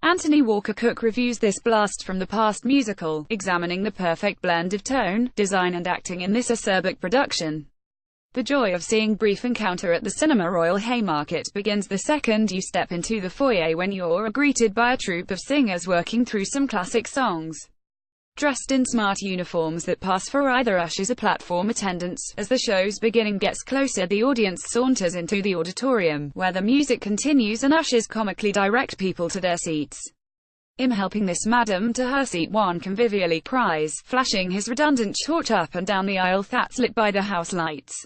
Anthony Walker Cook reviews this blast from the past musical, examining the perfect blend of tone, design and acting in this acerbic production. The joy of seeing Brief Encounter at the Cinema Royal Haymarket begins the second you step into the foyer, when you're greeted by a troupe of singers working through some classic songs. Dressed in smart uniforms that pass for either ushers or platform attendants, as the show's beginning gets closer, the audience saunters into the auditorium, where the music continues and ushers comically direct people to their seats. "I'm helping this madam to her seat," one convivially cries, flashing his redundant torch up and down the aisle that's lit by the house lights.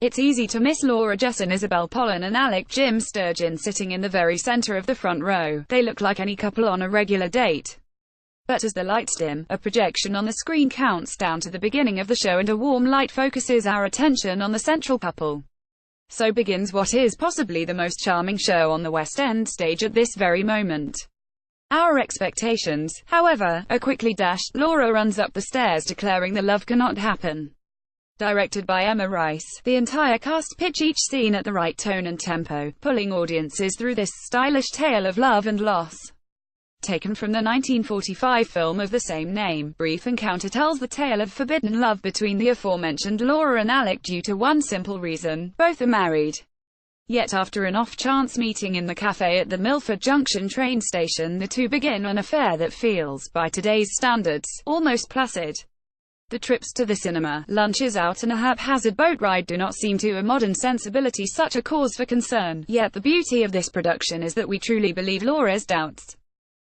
It's easy to miss Laura Jessen, Isabel Pollen and Alec Jim Sturgeon sitting in the very center of the front row. They look like any couple on a regular date. But as the lights dim, a projection on the screen counts down to the beginning of the show and a warm light focuses our attention on the central couple. So begins what is possibly the most charming show on the West End stage at this very moment. Our expectations, however, are quickly dashed. Laura runs up the stairs declaring the love cannot happen. Directed by Emma Rice, the entire cast pitch each scene at the right tone and tempo, pulling audiences through this stylish tale of love and loss. Taken from the 1945 film of the same name, Brief Encounter tells the tale of forbidden love between the aforementioned Laura and Alec due to one simple reason: both are married. Yet after an off-chance meeting in the cafe at the Milford Junction train station, the two begin an affair that feels, by today's standards, almost placid. The trips to the cinema, lunches out and a haphazard boat ride do not seem to a modern sensibility such a cause for concern, yet the beauty of this production is that we truly believe Laura's doubts.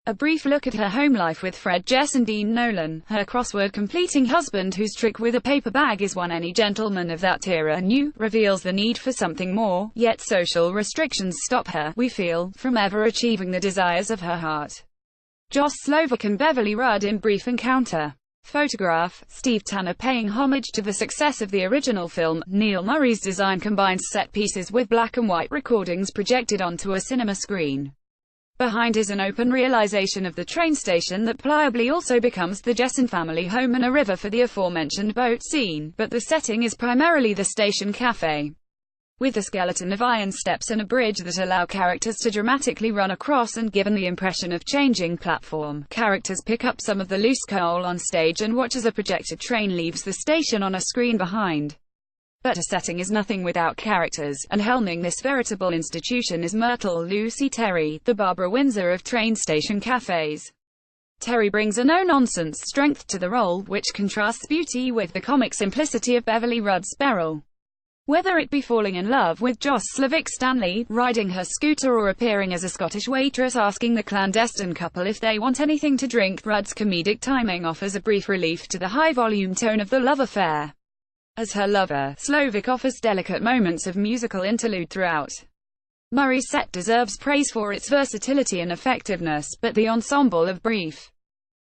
A brief look at her home life with Fred Jess and Dean Nolan, her crossword-completing husband whose trick with a paper bag is one any gentleman of that era knew, reveals the need for something more, yet social restrictions stop her, we feel, from ever achieving the desires of her heart. Joss Slovak and Beverly Rudd in Brief Encounter. Photograph, Steve Tanner paying homage to the success of the original film. Neil Murray's design combines set pieces with black and white recordings projected onto a cinema screen. Behind is an open realization of the train station that pliably also becomes the Jessen family home and a river for the aforementioned boat scene, but the setting is primarily the station cafe. With a skeleton of iron steps and a bridge that allow characters to dramatically run across, and given the impression of changing platform, characters pick up some of the loose coal on stage and watch as a projected train leaves the station on a screen behind. But a setting is nothing without characters, and helming this veritable institution is Myrtle Lucy Terry, the Barbara Windsor of train station cafes. Terry brings a no-nonsense strength to the role, which contrasts beauty with the comic simplicity of Beverly Rudd's Beryl. Whether it be falling in love with Joss Slovak Stanley, riding her scooter, or appearing as a Scottish waitress asking the clandestine couple if they want anything to drink, Rudd's comedic timing offers a brief relief to the high-volume tone of the love affair. As her lover, Slovak offers delicate moments of musical interlude throughout. Murray's set deserves praise for its versatility and effectiveness, but the ensemble of Brief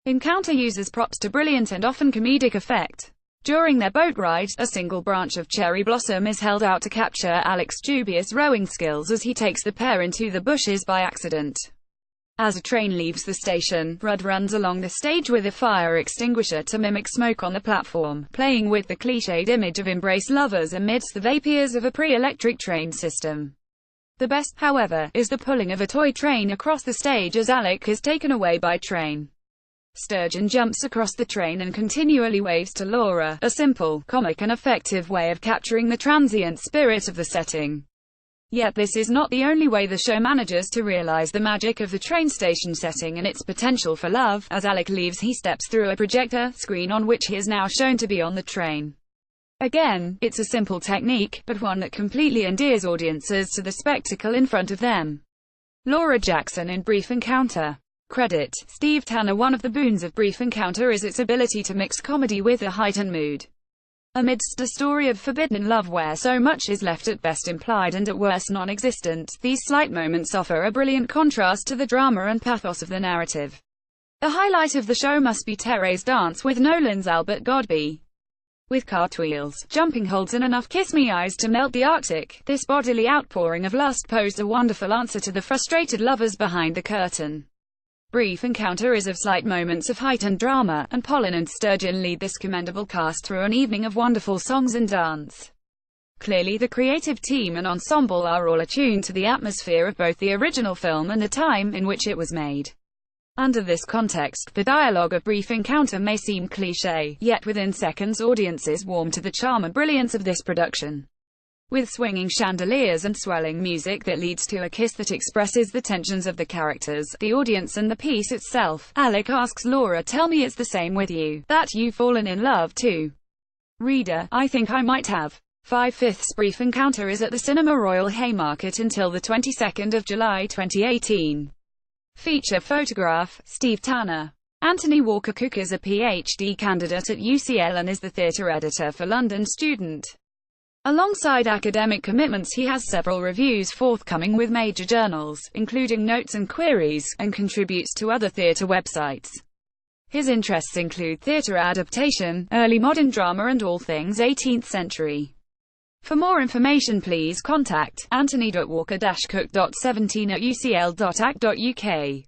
Encounter uses props to brilliant and often comedic effect. During their boat ride, a single branch of cherry blossom is held out to capture Alec's dubious rowing skills as he takes the pair into the bushes by accident. As a train leaves the station, Rudd runs along the stage with a fire extinguisher to mimic smoke on the platform, playing with the cliched image of embraced lovers amidst the vapors of a pre-electric train system. The best, however, is the pulling of a toy train across the stage as Alec is taken away by train. Sturgeon jumps across the train and continually waves to Laura, a simple, comic and effective way of capturing the transient spirit of the setting. Yet this is not the only way the show manages to realize the magic of the train station setting and its potential for love. As Alec leaves, he steps through a projector screen on which he is now shown to be on the train. Again, it's a simple technique, but one that completely endears audiences to the spectacle in front of them. Laura Jackson in Brief Encounter. Credit, Steve Tanner. One of the boons of Brief Encounter is its ability to mix comedy with a heightened mood. Amidst a story of forbidden love where so much is left at best implied and at worst non-existent, these slight moments offer a brilliant contrast to the drama and pathos of the narrative. The highlight of the show must be Terry's dance with Nolan's Albert Godby. With cartwheels, jumping holds and enough kiss-me eyes to melt the Arctic, this bodily outpouring of lust posed a wonderful answer to the frustrated lovers behind the curtain. Brief Encounter is of slight moments of heightened drama, and Pollen and Sturgeon lead this commendable cast through an evening of wonderful songs and dance. Clearly the creative team and ensemble are all attuned to the atmosphere of both the original film and the time in which it was made. Under this context, the dialogue of Brief Encounter may seem cliché, yet within seconds audiences warm to the charm and brilliance of this production. With swinging chandeliers and swelling music that leads to a kiss that expresses the tensions of the characters, the audience and the piece itself, Alec asks Laura, tell me it's the same with you, that you've fallen in love too. Reader, I think I might have. 5/5 Brief Encounter is at the Cinema Royal Haymarket until the 22nd of July 2018. Feature photograph, Steve Tanner. Anthony Walker Cook is a PhD candidate at UCL and is the theatre editor for London Student. Alongside academic commitments, he has several reviews forthcoming with major journals, including Notes and Queries, and contributes to other theatre websites. His interests include theatre adaptation, early modern drama and all things 18th century. For more information please contact anthony.walker-cook.17@ucl.ac.uk.